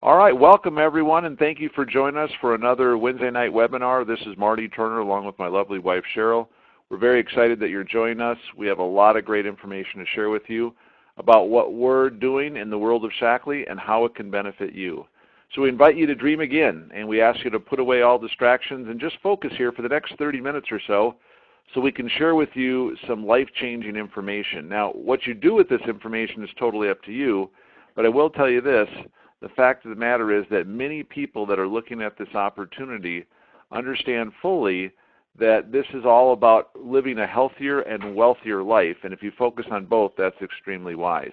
All right, welcome everyone, and thank you for joining us for another Wednesday night webinar. This is Marty Turner along with my lovely wife Sheryl. We're very excited that you're joining us. We have a lot of great information to share with you about what we're doing in the world of Shaklee and how it can benefit you. So we invite you to dream again, and we ask you to put away all distractions and just focus here for the next 30 minutes or so we can share with you some life-changing information. Now, what you do with this information is totally up to you, but I will tell you this. The fact of the matter is that many people that are looking at this opportunity understand fully that this is all about living a healthier and wealthier life, and if you focus on both, that's extremely wise.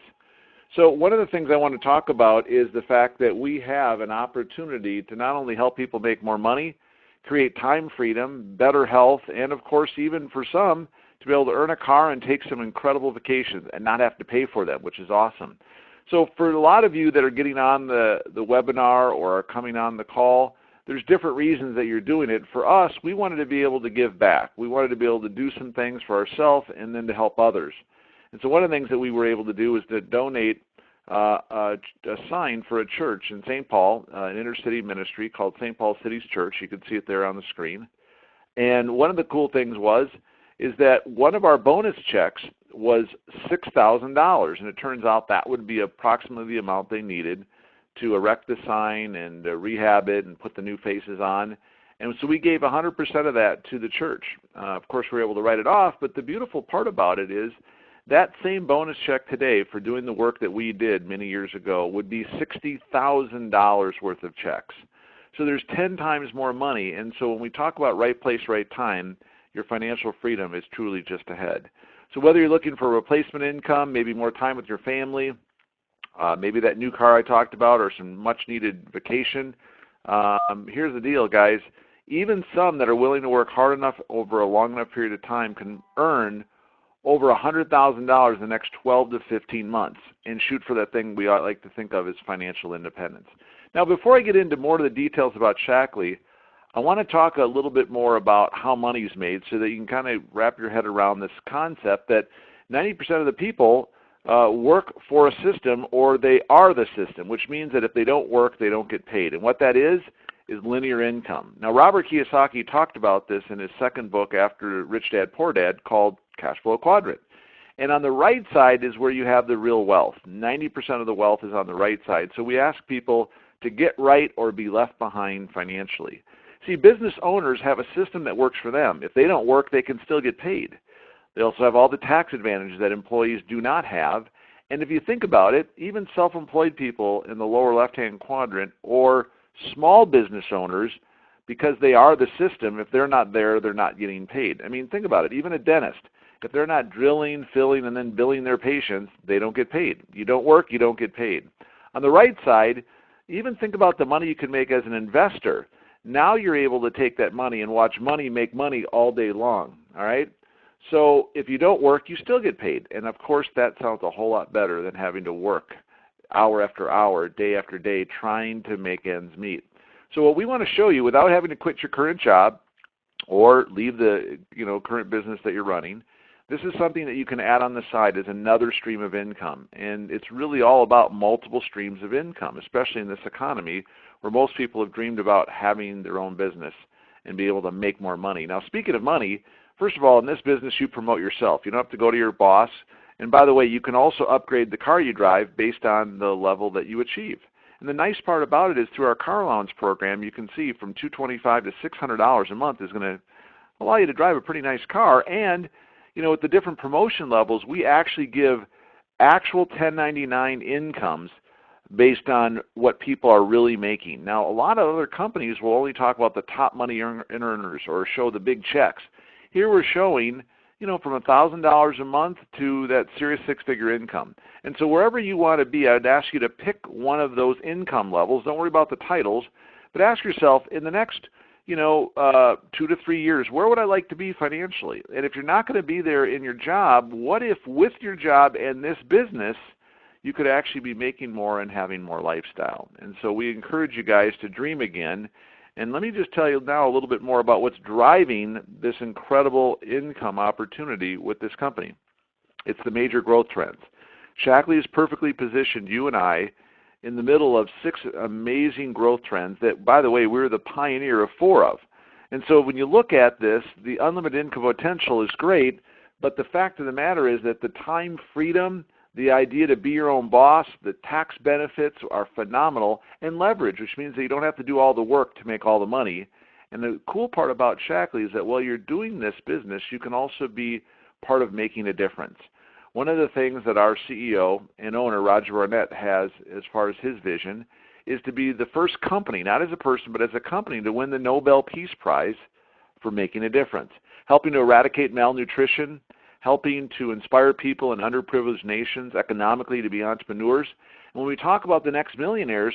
So one of the things I want to talk about is the fact that we have an opportunity to not only help people make more money, create time freedom, better health, and of course even for some to be able to earn a car and take some incredible vacations and not have to pay for them, which is awesome. So for a lot of you that are getting on the webinar or are coming on the call, there's different reasons that you're doing it. For us, we wanted to be able to give back. We wanted to be able to do some things for ourselves and then to help others. And so one of the things that we were able to do was to donate a sign for a church in St. Paul, an inner city ministry called St. Paul City's Church. You can see it there on the screen. And one of the cool things is that one of our bonus checks was $6,000, and it turns out that would be approximately the amount they needed to erect the sign and rehab it and put the new faces on. And so we gave 100% of that to the church. Of course, we were able to write it off, but the beautiful part about it is that same bonus check today for doing the work that we did many years ago would be $60,000 worth of checks. So there's 10 times more money, and so when we talk about right place, right time, your financial freedom is truly just ahead. So whether you're looking for replacement income, maybe more time with your family, maybe that new car I talked about or some much-needed vacation, here's the deal, guys. Even some that are willing to work hard enough over a long enough period of time can earn over $100,000 in the next 12 to 15 months and shoot for that thing we like to think of as financial independence. Now, before I get into more of the details about Shaklee, I want to talk a little bit more about how money is made so that you can kind of wrap your head around this concept that 90% of the people work for a system or they are the system, which means that if they don't work, they don't get paid. And what that is linear income. Now, Robert Kiyosaki talked about this in his second book after Rich Dad, Poor Dad called Cash Flow Quadrant. And on the right side is where you have the real wealth. 90% of the wealth is on the right side. So we ask people to get right or be left behind financially. See, business owners have a system that works for them. If they don't work, they can still get paid. They also have all the tax advantages that employees do not have. And if you think about it, even self-employed people in the lower left-hand quadrant or small business owners, because they are the system, if they're not there, they're not getting paid. I mean, think about it. Even a dentist, if they're not drilling, filling, and then billing their patients, they don't get paid. You don't work, you don't get paid. On the right side, even think about the money you can make as an investor. Now you're able to take that money and watch money make money all day long, all right? So if you don't work, you still get paid. And of course, that sounds a whole lot better than having to work hour after hour, day after day, trying to make ends meet. So what we want to show you, without having to quit your current job or leave the current business that you're running, this is something that you can add on the side as another stream of income. And it's really all about multiple streams of income, especially in this economy where most people have dreamed about having their own business and be able to make more money. Now, speaking of money, first of all, in this business, you promote yourself. You don't have to go to your boss. And by the way, you can also upgrade the car you drive based on the level that you achieve. And the nice part about it is through our car allowance program, you can see from $225 to $600 a month is going to allow you to drive a pretty nice car. And, with the different promotion levels, we actually give actual 1099 incomes based on what people are really making. Now, a lot of other companies will only talk about the top money earners or show the big checks. Here we're showing, from $1,000 a month to that serious six-figure income. And so wherever you want to be, I'd ask you to pick one of those income levels. Don't worry about the titles, but ask yourself, in the next 2 to 3 years, where would I like to be financially? And if you're not going to be there in your job, what if with your job and this business, you could actually be making more and having more lifestyle? And so we encourage you guys to dream again. And let me just tell you now a little bit more about what's driving this incredible income opportunity with this company. It's the major growth trends. Shaklee has perfectly positioned you and I in the middle of 6 amazing growth trends that, by the way, we're the pioneer of 4 of. And so when you look at this, the unlimited income potential is great, but the fact of the matter is that the time freedom, the idea to be your own boss, the tax benefits are phenomenal, and leverage, which means that you don't have to do all the work to make all the money. And the cool part about Shaklee is that while you're doing this business, you can also be part of making a difference. One of the things that our CEO and owner, Roger Barnett, has as far as his vision is to be the first company, not as a person, but as a company, to win the Nobel Peace Prize for making a difference, helping to eradicate malnutrition, helping to inspire people in underprivileged nations economically to be entrepreneurs. And when we talk about the next millionaires,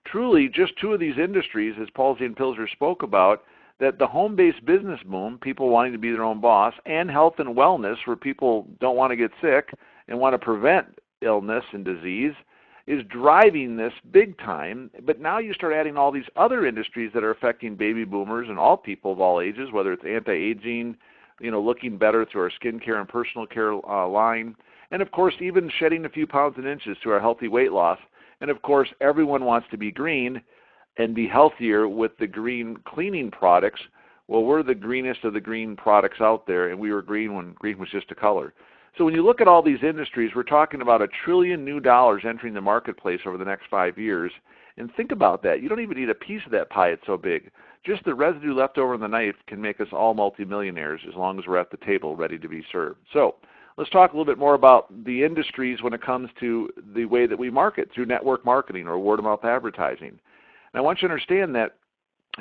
truly just 2 of these industries, as Paul Zane Pilzer spoke about, that the home-based business boom, people wanting to be their own boss, and health and wellness, where people don't want to get sick and want to prevent illness and disease, is driving this big time. But now you start adding all these other industries that are affecting baby boomers and all people of all ages, whether it's anti-aging, looking better through our skincare and personal care line, and of course even shedding a few pounds and inches through our healthy weight loss. And of course everyone wants to be green and be healthier with the green cleaning products. Well, we're the greenest of the green products out there, and we were green when green was just a color. So when you look at all these industries, we're talking about $1 trillion new entering the marketplace over the next 5 years. And think about that. You don't even need a piece of that pie. It's so big. Just the residue left over in the knife can make us all multimillionaires as long as we're at the table ready to be served. So let's talk a little bit more about the industries when it comes to the way that we market through network marketing or word-of-mouth advertising. And I want you to understand that,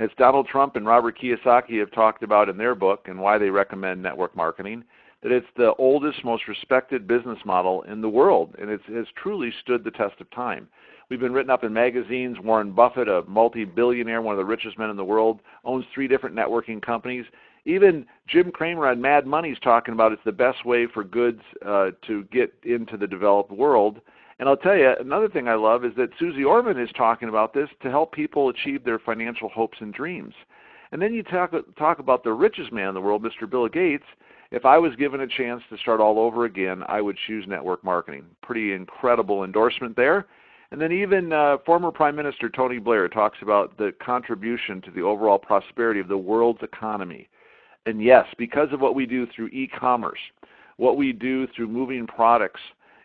as Donald Trump and Robert Kiyosaki have talked about in their book and why they recommend network marketing, that it's the oldest, most respected business model in the world, and it has truly stood the test of time. We've been written up in magazines. Warren Buffett, a multi-billionaire, one of the richest men in the world, owns 3 different networking companies. Even Jim Cramer on Mad Money is talking about it's the best way for goods to get into the developed world. And I'll tell you, another thing I love is that Susie Orman is talking about this to help people achieve their financial hopes and dreams. And then you talk about the richest man in the world, Mr. Bill Gates. If I was given a chance to start all over again, I would choose network marketing. Pretty incredible endorsement there. And then even former Prime Minister Tony Blair talks about the contribution to the overall prosperity of the world's economy. And yes, because of what we do through e-commerce, what we do through moving products,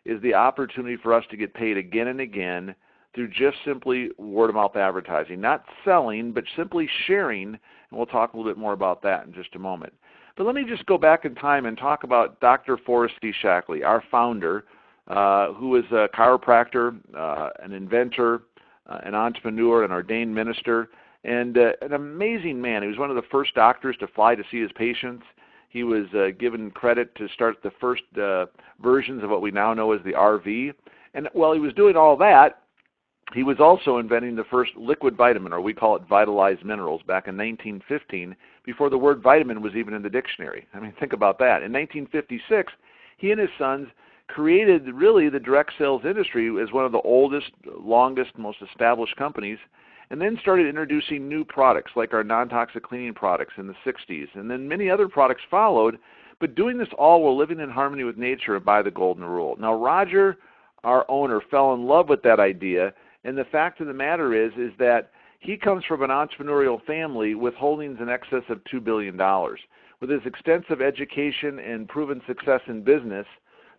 is the opportunity for us to get paid again and again through just simply word-of-mouth advertising. Not selling, but simply sharing, and we'll talk a little bit more about that in just a moment. But let me just go back in time and talk about Dr. Forrest C. Shaklee, our founder, who is a chiropractor, an inventor, an entrepreneur, an ordained minister, and an amazing man. He was one of the first doctors to fly to see his patients. He was given credit to start the first versions of what we now know as the RV. And while he was doing all that, he was also inventing the first liquid vitamin, or we call it vitalized minerals, back in 1915, before the word vitamin was even in the dictionary. I mean, think about that. In 1956, he and his sons created really the direct sales industry as one of the oldest, longest, most established companies, and then started introducing new products like our non-toxic cleaning products in the 60s. And then many other products followed, but doing this all while living in harmony with nature and by the golden rule. Now, Roger, our owner, fell in love with that idea, and the fact of the matter is that he comes from an entrepreneurial family with holdings in excess of $2 billion. With his extensive education and proven success in business,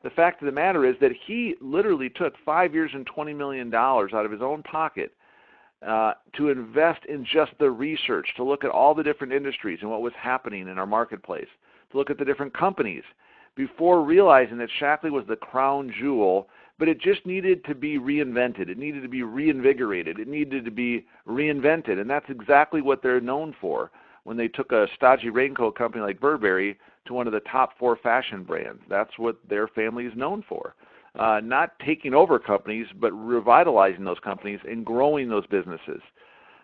the fact of the matter is that he literally took 5 years and $20 million out of his own pocket to invest in just the research, to look at all the different industries and what was happening in our marketplace, to look at the different companies, before realizing that Shaklee was the crown jewel, but it just needed to be reinvented. It needed to be reinvigorated. It needed to be reinvented, and that's exactly what they're known for when they took a stodgy raincoat company like Burberry to one of the top 4 fashion brands. That's what their family is known for. Not taking over companies, but revitalizing those companies and growing those businesses,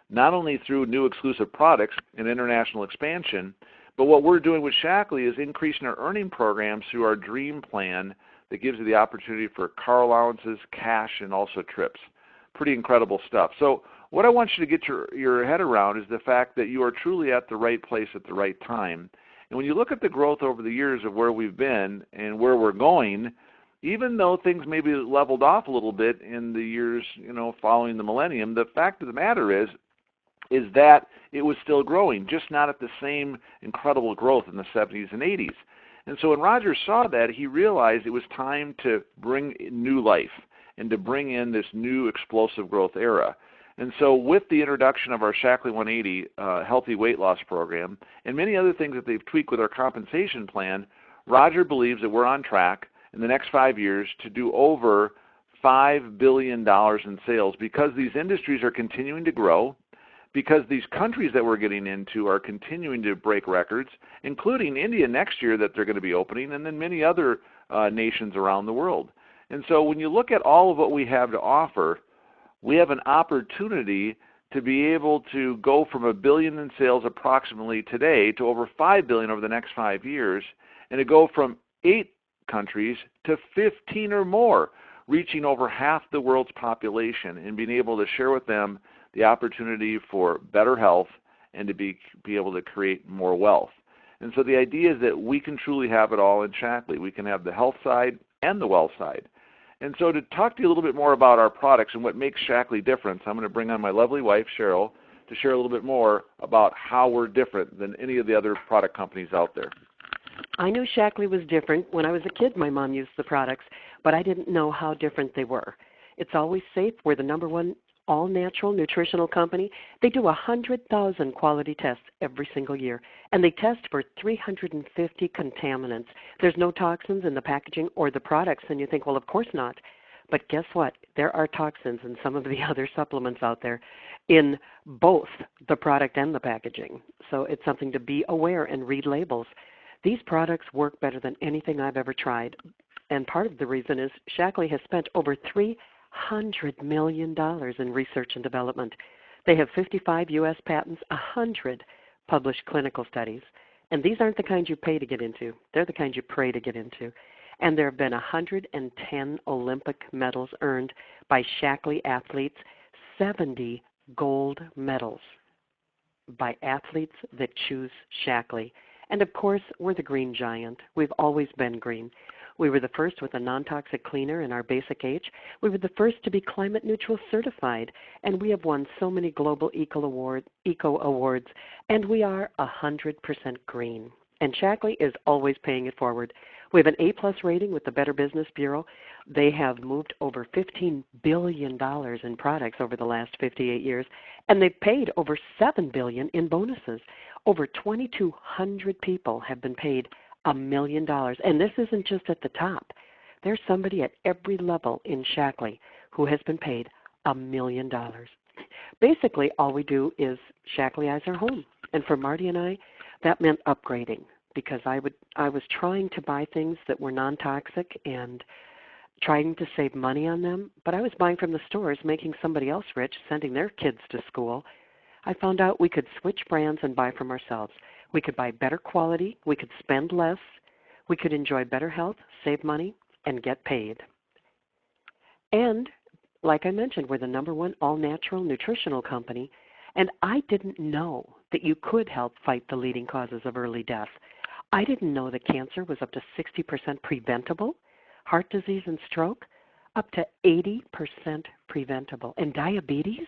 not only through new exclusive products and international expansion, but what we're doing with Shaklee is increasing our earning programs through our Dream Plan that gives you the opportunity for car allowances, cash, and also trips. Pretty incredible stuff. So what I want you to get your head around is the fact that you are truly at the right place at the right time. And when you look at the growth over the years of where we've been and where we're going, even though things maybe leveled off a little bit in the years, following the millennium, the fact of the matter is that it was still growing, just not at the same incredible growth in the 70s and 80s. And so when Roger saw that, he realized it was time to bring new life and to bring in this new explosive growth era. And so with the introduction of our Shaklee 180 healthy weight loss program and many other things that they've tweaked with our compensation plan, Roger believes that we're on track in the next 5 years to do over $5 billion in sales, because these industries are continuing to grow, because these countries that we're getting into are continuing to break records, including India next year that they're going to be opening, and then many other nations around the world. And so when you look at all of what we have to offer, we have an opportunity to be able to go from $1 billion in sales approximately today to over $5 billion over the next 5 years, and to go from 8 countries to 15 or more, reaching over half the world's population and being able to share with them the opportunity for better health and to be able to create more wealth. And so the idea is that we can truly have it all in Shaklee. We can have the health side and the wealth side. And so to talk to you a little bit more about our products and what makes Shaklee different, I'm going to bring on my lovely wife, Sheryl, to share a little bit more about how we're different than any of the other product companies out there. I knew Shaklee was different. When I was a kid, my mom used the products, but I didn't know how different they were. It's always safe. We're the #1 all-natural nutritional company. They do 100,000 quality tests every single year, and they test for 350 contaminants. There's no toxins in the packaging or the products, and you think, well, of course not. But guess what? There are toxins in some of the other supplements out there in both the product and the packaging. So it's something to be aware and read labels. These products work better than anything I've ever tried, and part of the reason is Shaklee has spent over $300 million in research and development. They have 55 U.S. patents, 100 published clinical studies, and these aren't the kinds you pay to get into. They're the kinds you pray to get into. And there have been 110 Olympic medals earned by Shaklee athletes, 70 gold medals by athletes that choose Shaklee. And of course, we're the green giant. We've always been green. We were the first with a non-toxic cleaner in our basic H. We were the first to be climate neutral certified, and we have won so many global eco awards, and we are 100% green. And Shaklee is always paying it forward. We have an A+ rating with the Better Business Bureau. They have moved over $15 billion in products over the last 58 years, and they've paid over $7 billion in bonuses. Over 2,200 people have been paid $1 million. And this isn't just at the top. There's somebody at every level in Shaklee who has been paid $1 million. Basically, all we do is Shakleeize our home. And for Marty and I, that meant upgrading, because I was trying to buy things that were non-toxic and trying to save money on them, but I was buying from the stores, making somebody else rich, sending their kids to school. I found out we could switch brands and buy from ourselves. We could buy better quality, we could spend less, we could enjoy better health, save money, and get paid. And like I mentioned, we're the #1 all-natural nutritional company, and I didn't know that you could help fight the leading causes of early death. I didn't know that cancer was up to 60% preventable, heart disease and stroke up to 80% preventable, and diabetes,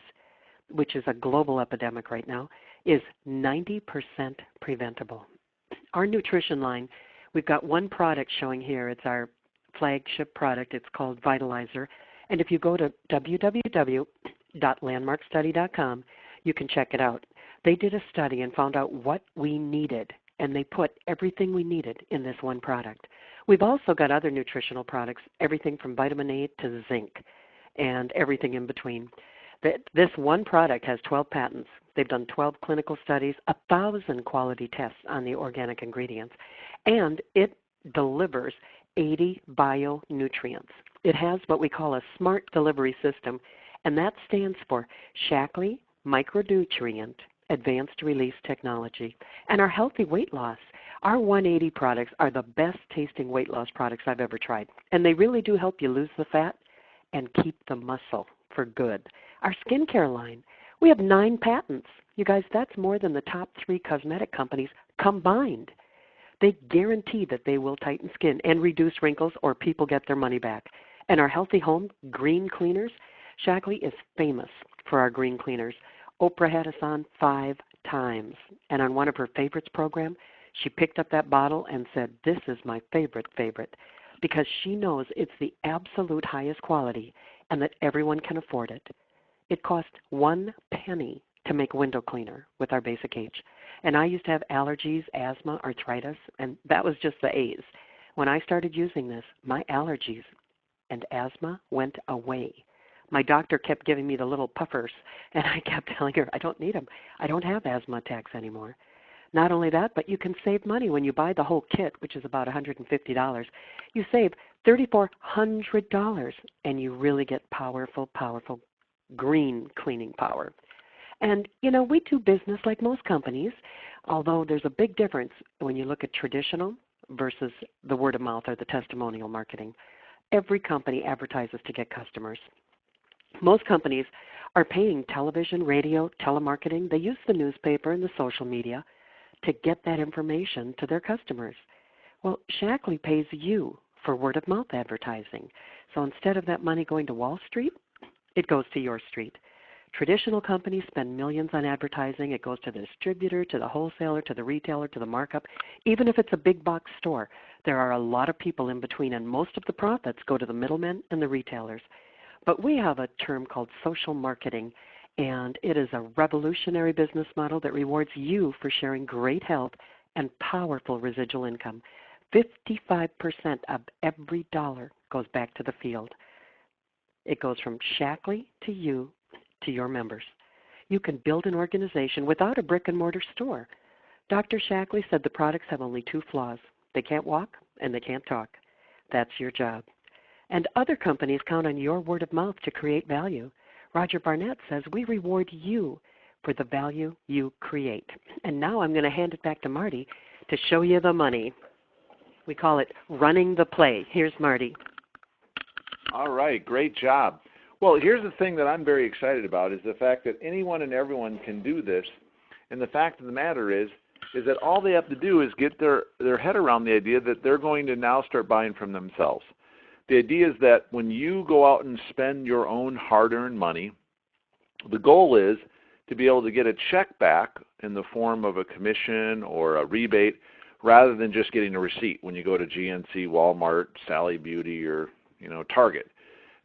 which is a global epidemic right now, is 90% preventable. Our nutrition line, we've got one product showing here. It's our flagship product. It's called Vitalizer. And if you go to www.landmarkstudy.com, you can check it out. They did a study and found out what we needed, and they put everything we needed in this one product. We've also got other nutritional products, everything from vitamin A to zinc and everything in between. This one product has 12 patents. They've done 12 clinical studies, 1,000 quality tests on the organic ingredients, and it delivers 80 bionutrients. It has what we call a smart delivery system, and that stands for Shaklee Micronutrient Advanced Release Technology. And our healthy weight loss, our 180 products are the best tasting weight loss products I've ever tried, and they really do help you lose the fat and keep the muscle for good. Our skincare line, we have 9 patents. You guys, that's more than the top 3 cosmetic companies combined. They guarantee that they will tighten skin and reduce wrinkles or people get their money back. And our Healthy Home Green Cleaners, Shaklee is famous for our green cleaners. Oprah had us on 5 times. And on one of her favorites program, she picked up that bottle and said, "This is my favorite," because she knows it's the absolute highest quality and that everyone can afford it. It cost 1 penny to make a window cleaner with our Basic H. And I used to have allergies, asthma, arthritis, and that was just the A's. When I started using this, my allergies and asthma went away. My doctor kept giving me the little puffers, and I kept telling her, I don't need them. I don't have asthma attacks anymore. Not only that, but you can save money when you buy the whole kit, which is about $150. You save $3,400, and you really get powerful, powerful green cleaning power. And, we do business like most companies, although there's a big difference when you look at traditional versus the word of mouth or the testimonial marketing. Every company advertises to get customers. Most companies are paying television, radio, telemarketing. They use the newspaper and the social media to get that information to their customers. Well, Shaklee pays you for word-of-mouth advertising. So instead of that money going to Wall Street, it goes to your street. Traditional companies spend millions on advertising. It goes to the distributor, to the wholesaler, to the retailer, to the markup. Even if it's a big box store, there are a lot of people in between, and most of the profits go to the middlemen and the retailers. But we have a term called social marketing, and it is a revolutionary business model that rewards you for sharing great health and powerful residual income. 55% of every dollar goes back to the field. It goes from Shaklee to you to your members. You can build an organization without a brick-and-mortar store. Dr. Shaklee said the products have only 2 flaws. They can't walk and they can't talk. That's your job. And other companies count on your word of mouth to create value. Roger Barnett says we reward you for the value you create. And now I'm going to hand it back to Marty to show you the money. We call it running the play. Here's Marty. All right, great job. Well, here's the thing that I'm very excited about is the fact that anyone and everyone can do this. And the fact of the matter is that all they have to do is get their head around the idea that they're going to now start buying from themselves. The idea is that when you go out and spend your own hard-earned money, the goal is to be able to get a check back in the form of a commission or a rebate rather than just getting a receipt when you go to GNC, Walmart, Sally Beauty, or Target.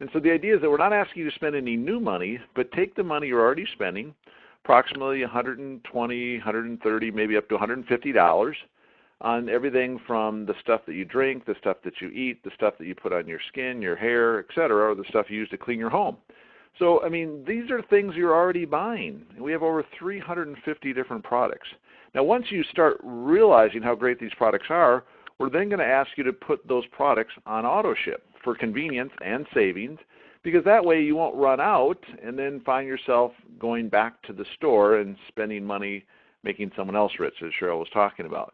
And so the idea is that we're not asking you to spend any new money, but take the money you're already spending, approximately $120, $130, maybe up to $150 on everything from the stuff that you drink, the stuff that you eat, the stuff that you put on your skin, your hair, etc., or the stuff you use to clean your home. So, these are things you're already buying. We have over 350 different products. Now, once you start realizing how great these products are, we're then going to ask you to put those products on auto ship for convenience and savings, because that way you won't run out and then find yourself going back to the store and spending money making someone else rich, as Sheryl was talking about.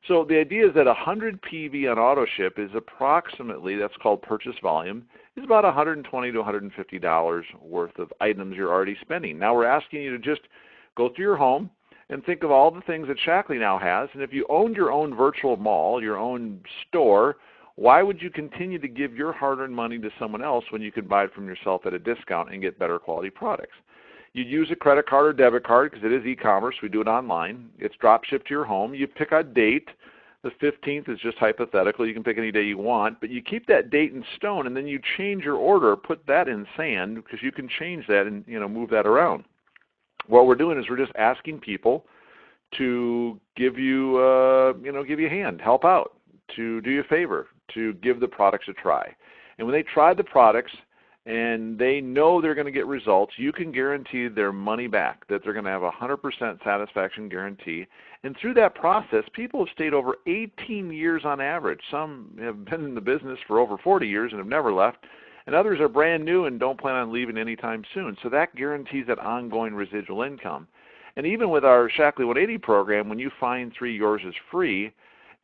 So the idea is that 100 PV on auto ship is approximately, that's called purchase volume, is about $120 to $150 worth of items you're already spending. Now we're asking you to just go through your home and think of all the things that Shaklee now has. And if you owned your own virtual mall, your own store, why would you continue to give your hard-earned money to someone else when you could buy it from yourself at a discount and get better quality products? You use a credit card or debit card because it is e-commerce. We do it online. It's drop shipped to your home. You pick a date. The 15th is just hypothetical. You can pick any day you want, but you keep that date in stone, and then you change your order, put that in sand, because you can change that and move that around. What we're doing is we're just asking people to give you give you a hand, help out, to do you a favor, to give the products a try. And when they try the products and they know they're going to get results, you can guarantee their money back, that they're going to have a 100% satisfaction guarantee. And through that process, people have stayed over 18 years on average. Some have been in the business for over 40 years and have never left, and others are brand new and don't plan on leaving anytime soon. So that guarantees that ongoing residual income. And even with our Shaklee 180 program, when you find 3, yours is free.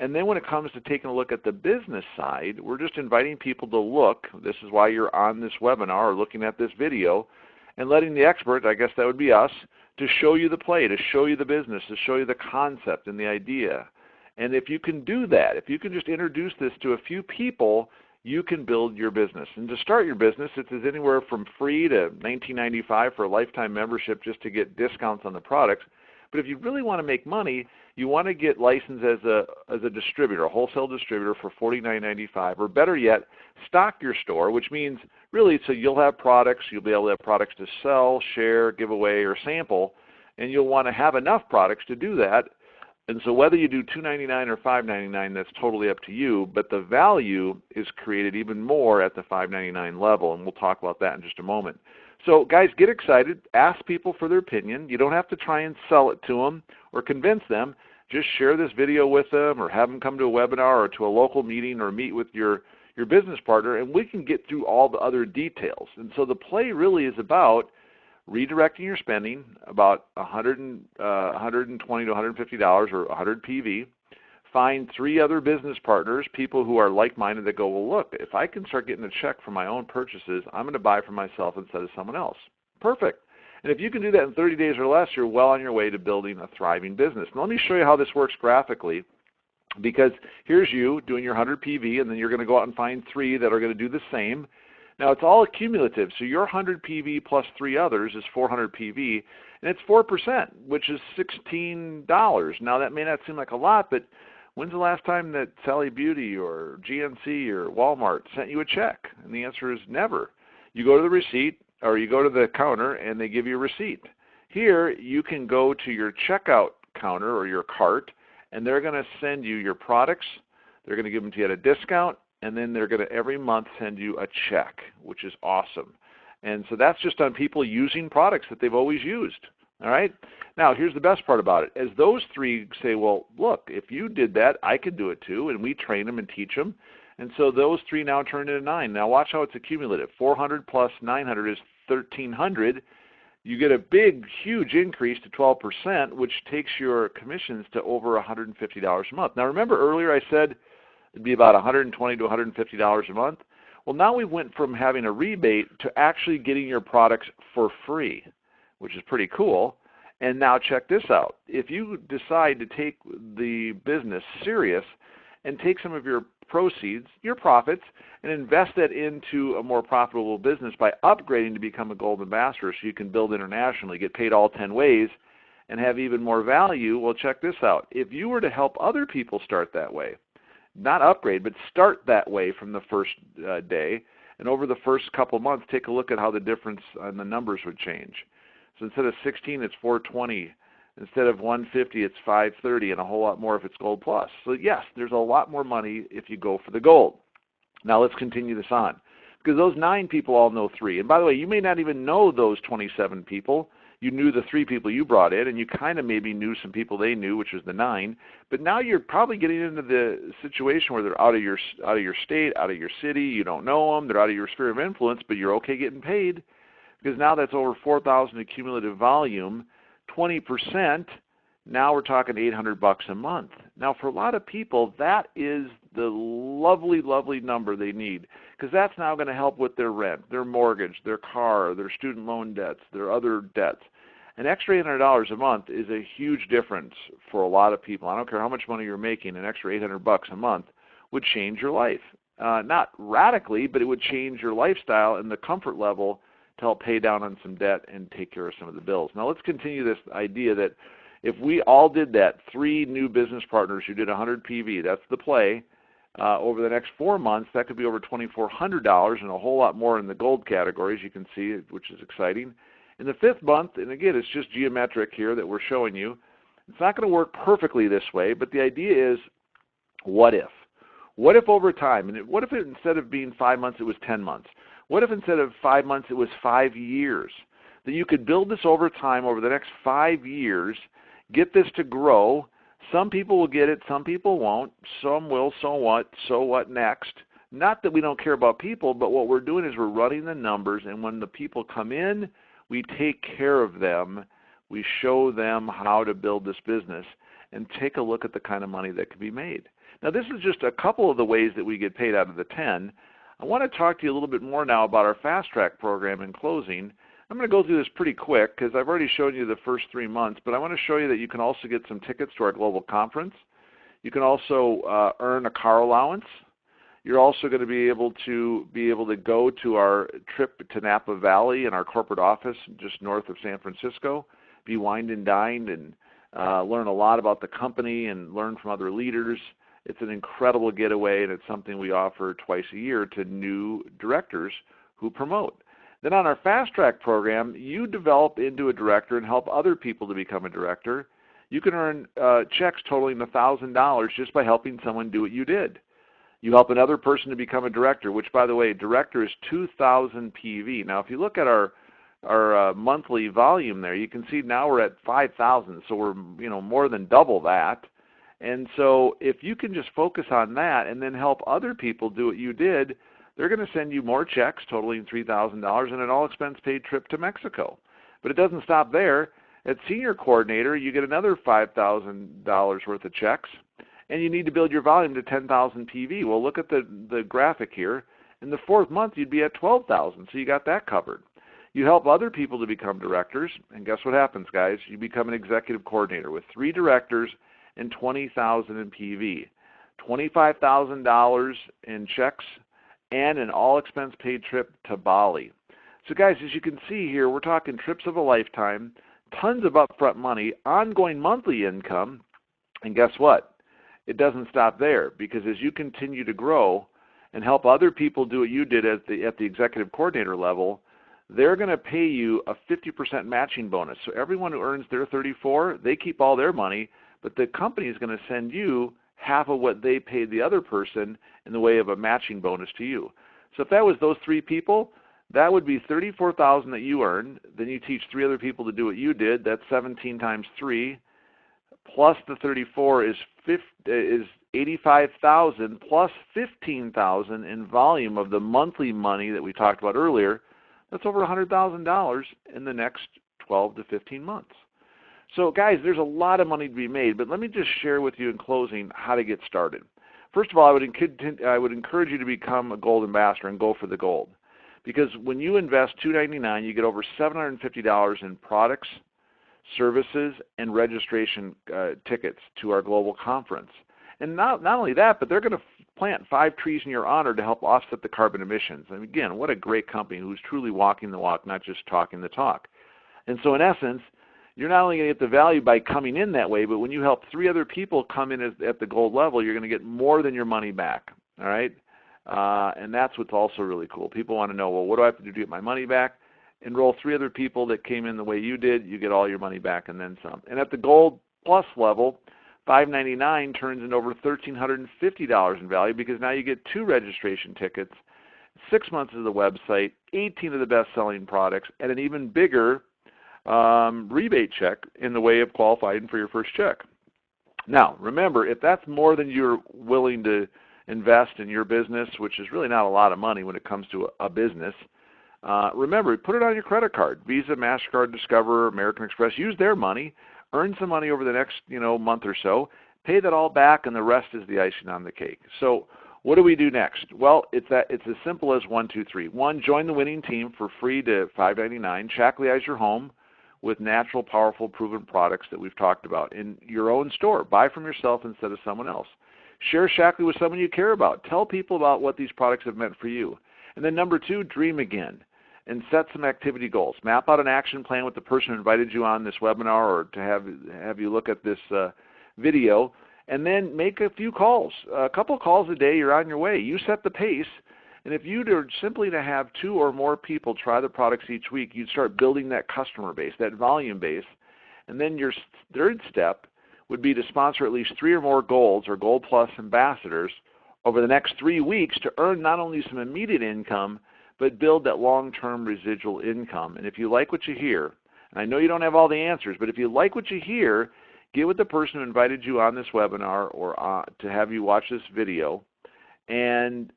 And then when it comes to taking a look at the business side, we're just inviting people to look. This is why you're on this webinar or looking at this video, and letting the expert, I guess that would be us, to show you the play, to show you the business, to show you the concept and the idea. And if you can do that, if you can just introduce this to a few people, you can build your business. And to start your business, it is anywhere from free to $19.95 for a lifetime membership just to get discounts on the products. But if you really want to make money, you want to get licensed as a distributor, a wholesale distributor for $49.95, or better yet, stock your store, which means really so you'll have products, you'll be able to have products to sell, share, give away, or sample, and you'll want to have enough products to do that. And so whether you do $2.99 or $5.99, that's totally up to you, but the value is created even more at the $5.99 level, and we'll talk about that in just a moment. So guys, get excited. Ask people for their opinion. You don't have to try and sell it to them or convince them. Just share this video with them or have them come to a webinar or to a local meeting or meet with your business partner, and we can get through all the other details. And so the play really is about redirecting your spending, about $120 to $150 or 100 PV. Find 3 other business partners, people who are like-minded that go, well, look, if I can start getting a check for my own purchases, I'm going to buy for myself instead of someone else. Perfect. And if you can do that in 30 days or less, you're well on your way to building a thriving business. Now, let me show you how this works graphically, because here's you doing your 100 PV, and then you're going to go out and find 3 that are going to do the same. Now, it's all accumulative, so your 100 PV plus 3 others is 400 PV, and it's 4%, which is $16. Now, that may not seem like a lot, but when's the last time that Sally Beauty or GNC or Walmart sent you a check? And the answer is never. You go to the receipt, or you go to the counter, and they give you a receipt. Here, you can go to your checkout counter or your cart, and they're going to send you your products. They're going to give them to you at a discount, and then they're going to every month send you a check, which is awesome. And so that's just on people using products that they've always used. All right? Now, here's the best part about it. As those 3 say, well, look, if you did that, I could do it too, and we train them and teach them. And so those 3 now turn into 9. Now watch how it's accumulative. 400 plus 900 is 1,300. You get a big, huge increase to 12%, which takes your commissions to over $150 a month. Now remember earlier I said it'd be about $120 to $150 a month? Well, now we went from having a rebate to actually getting your products for free, which is pretty cool. And now check this out. If you decide to take the business serious and take some of your proceeds, your profits, and invest that into a more profitable business by upgrading to become a gold ambassador so you can build internationally, get paid all 10 ways, and have even more value, well, check this out. If you were to help other people start that way, not upgrade, but start that way from the first day, and over the first couple months, take a look at how the difference on the numbers would change. So instead of 16, it's 420. Instead of 150, it's 530, and a whole lot more if it's gold plus. So yes, there's a lot more money if you go for the gold. Now let's continue this on, because those 9 people all know 3. And by the way, you may not even know those 27 people. You knew the 3 people you brought in, and you kind of maybe knew some people they knew, which was the 9. But now you're probably getting into the situation where they're out of your state, out of your city. You don't know them. They're out of your sphere of influence, but you're okay getting paid, because now that's over 4,000 cumulative volume. 20%, now we're talking $800 a month. Now for a lot of people, that is the lovely, lovely number they need, because that's now going to help with their rent, their mortgage, their car, their student loan debts, their other debts. An extra $800 a month is a huge difference for a lot of people. I don't care how much money you're making, an extra $800 a month would change your life. Not radically, but it would change your lifestyle and the comfort level to help pay down on some debt and take care of some of the bills. Now let's continue this idea that if we all did that, 3 new business partners who did 100 PV, that's the play, over the next 4 months, that could be over $2,400 and a whole lot more in the gold categories, you can see, which is exciting. In the 5th month, and again, it's just geometric here that we're showing you, it's not going to work perfectly this way, but the idea is, what if? What if over time, and what if it, instead of being 5 months, it was 10 months? What if instead of 5 months, it was 5 years? That you could build this over time, over the next 5 years, get this to grow. Some people will get it, some people won't. Some will, so what next? Not that we don't care about people, but what we're doing is we're running the numbers, and when the people come in, we take care of them. We show them how to build this business and take a look at the kind of money that can be made. Now, this is just a couple of the ways that we get paid out of the 10. I want to talk to you a little bit more now about our Fast Track program in closing. I'm going to go through this pretty quick because I've already shown you the first 3 months, but I want to show you that you can also get some tickets to our global conference. You can also earn a car allowance. You're also going to be able to go to our trip to Napa Valley in our corporate office just north of San Francisco, be wined and dined, and learn a lot about the company and learn from other leaders. It's an incredible getaway, and it's something we offer twice a year to new directors who promote. Then on our Fast Track program, you develop into a director and help other people to become a director. You can earn checks totaling $1,000 just by helping someone do what you did. You help another person to become a director, which, by the way, director is 2,000 PV. Now, if you look at our monthly volume there, you can see now we're at 5,000, so we're more than double that. And so if you can just focus on that and then help other people do what you did, they're going to send you more checks totaling $3,000 and an all-expense-paid trip to Mexico. But it doesn't stop there. At senior coordinator, you get another $5,000 worth of checks, and you need to build your volume to 10,000 PV. Well, look at the graphic here. In the fourth month, you'd be at 12,000, so you got that covered. You help other people to become directors, and guess what happens, guys? You become an executive coordinator with 3 directors and 20,000 in PV, $25,000 in checks, and an all-expense-paid trip to Bali. So, guys, as you can see here, we're talking trips of a lifetime, tons of upfront money, ongoing monthly income, and guess what? It doesn't stop there, because as you continue to grow and help other people do what you did at the executive coordinator level, they're going to pay you a 50% matching bonus. So everyone who earns their 34, they keep all their money, but the company is going to send you half of what they paid the other person in the way of a matching bonus to you. So if that was those 3 people, that would be $34,000 that you earned. Then you teach 3 other people to do what you did. That's 17 times 3, plus the 34 is $85,000 plus $15,000 in volume of the monthly money that we talked about earlier. That's over $100,000 in the next 12 to 15 months. So, guys, there's a lot of money to be made, but let me just share with you in closing how to get started. First of all, I would encourage you to become a gold ambassador and go for the gold, because when you invest $299, you get over $750 in products, services, and registration tickets to our global conference. And not only that, but they're going to plant 5 trees in your honor to help offset the carbon emissions. And again, what a great company who's truly walking the walk, not just talking the talk. And so in essence, you're not only going to get the value by coming in that way, but when you help 3 other people come in at the gold level, you're going to get more than your money back. All right? And that's what's also really cool. People want to know, well, what do I have to do to get my money back? Enroll 3 other people that came in the way you did, you get all your money back and then some. And at the Gold Plus level, $599 turns into over $1,350 in value, because now you get 2 registration tickets, 6 months of the website, 18 of the best-selling products, and an even bigger rebate check in the way of qualifying for your first check. Now, remember, if that's more than you're willing to invest in your business, which is really not a lot of money when it comes to a business, remember, put it on your credit card. Visa, MasterCard, Discover, American Express. Use their money. Earn some money over the next month or so. Pay that all back, and the rest is the icing on the cake. So what do we do next? Well, it's as simple as 1, 2, 3. 1, join the winning team for free to $599. Shakleeize your home with natural, powerful, proven products that we've talked about in your own store. Buy from yourself instead of someone else. Share Shaklee with someone you care about. Tell people about what these products have meant for you. And then number 2, dream again and set some activity goals. Map out an action plan with the person who invited you on this webinar, or to have you look at this video, and then make a few calls. A couple calls a day, you're on your way. You set the pace. And if you were simply to have 2 or more people try the products each week, you'd start building that customer base, that volume base. And then your third step would be to sponsor at least 3 or more Golds or Gold Plus ambassadors over the next 3 weeks to earn not only some immediate income, but build that long-term residual income. And if you like what you hear, and I know you don't have all the answers, but if you like what you hear, get with the person who invited you on this webinar or to have you watch this video, and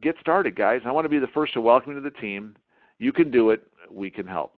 get started, guys. I want to be the first to welcome you to the team. You can do it. We can help.